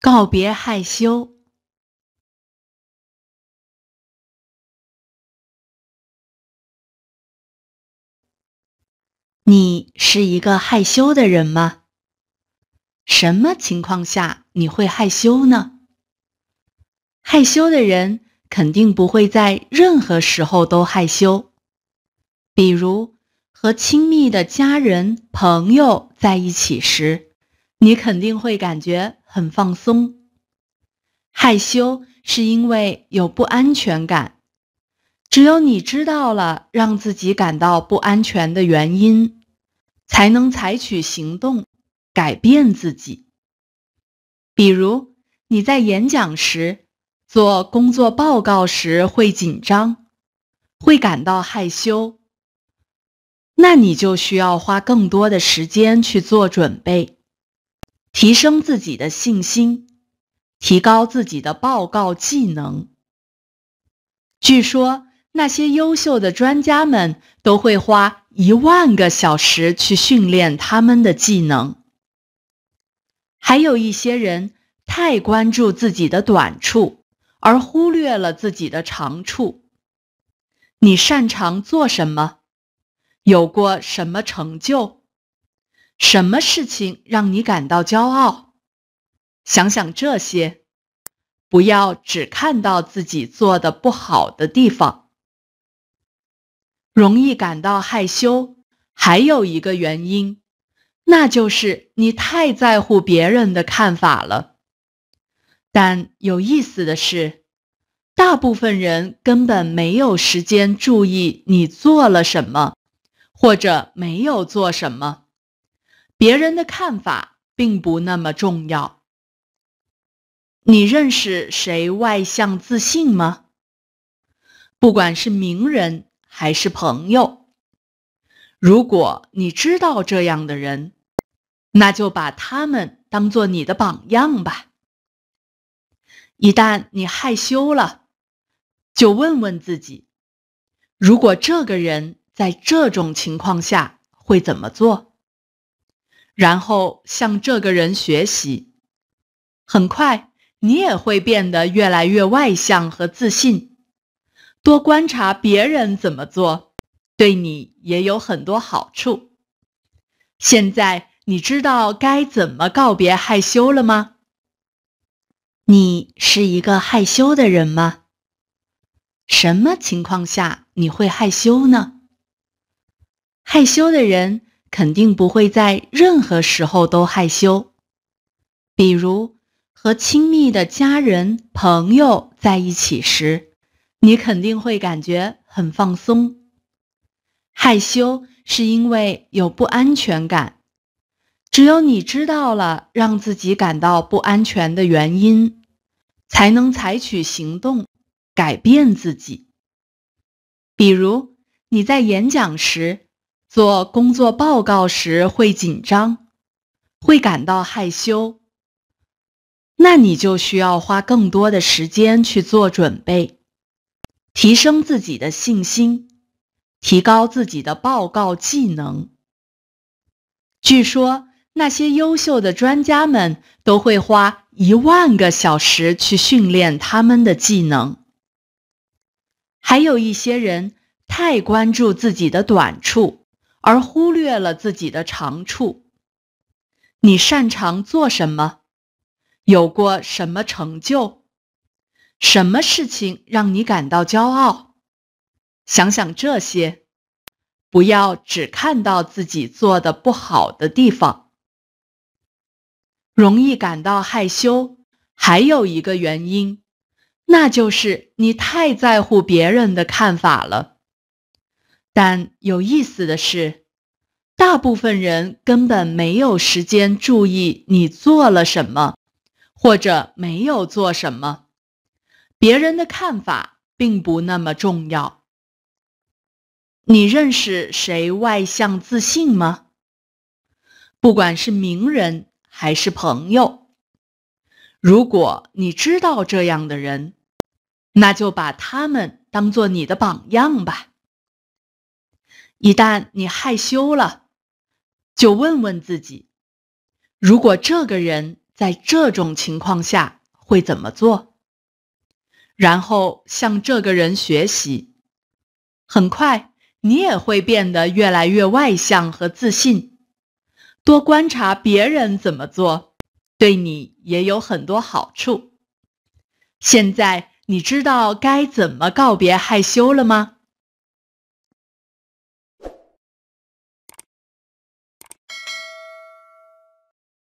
告别害羞。你是一个害羞的人吗？什么情况下你会害羞呢？害羞的人肯定不会在任何时候都害羞，比如和亲密的家人、朋友在一起时，你肯定会感觉很放松。害羞是因为有不安全感，只有你知道了让自己感到不安全的原因，才能采取行动，改变自己。比如，你在演讲时、做工作报告时会紧张，会感到害羞，那你就需要花更多的时间去做准备，提升自己的信心，提高自己的报告技能。据说，那些优秀的专家们都会花10000个小时去训练他们的技能。还有一些人太关注自己的短处，而忽略了自己的长处。你擅长做什么？有过什么成就？什么事情让你感到骄傲？想想这些，不要只看到自己做的不好的地方。容易感到害羞，还有一个原因，那就是你太在乎别人的看法了。但有意思的是，大部分人根本没有时间注意你做了什么，或者没有做什么。别人的看法并不那么重要。你认识谁外向自信吗？不管是名人还是朋友，如果你知道这样的人，那就把他们当作你的榜样吧。一旦你害羞了，就问问自己，如果这个人在这种情况下会怎么做？然后向这个人学习。很快，你也会变得越来越外向和自信。多观察别人怎么做，对你也有很多好处。现在你知道该怎么告别害羞了吗？你是一个害羞的人吗？什么情况下你会害羞呢？害羞的人肯定不会在任何时候都害羞，比如和亲密的家人、朋友在一起时，你肯定会感觉很放松。害羞是因为有不安全感，只有你知道了让自己感到不安全的原因，才能采取行动，改变自己。比如，你在演讲时、做工作报告时会紧张，会感到害羞，那你就需要花更多的时间去做准备，提升自己的信心，提高自己的报告技能。据说，那些优秀的专家们都会花10000个小时去训练他们的技能。还有一些人太关注自己的短处，而忽略了自己的长处。你擅长做什么？有过什么成就？什么事情让你感到骄傲？想想这些，不要只看到自己做的不好的地方。容易感到害羞，还有一个原因，那就是你太在乎别人的看法了。但有意思的是，大部分人根本没有时间注意你做了什么，或者没有做什么。别人的看法并不那么重要。你认识谁外向自信吗？不管是名人还是朋友，如果你知道这样的人，那就把他们当作你的榜样吧。一旦你害羞了，就问问自己，如果这个人在在这种情况下会怎么做，然后向这个人学习。很快，你也会变得越来越外向和自信。多观察别人怎么做，对你也有很多好处。现在你知道该怎么告别害羞了吗？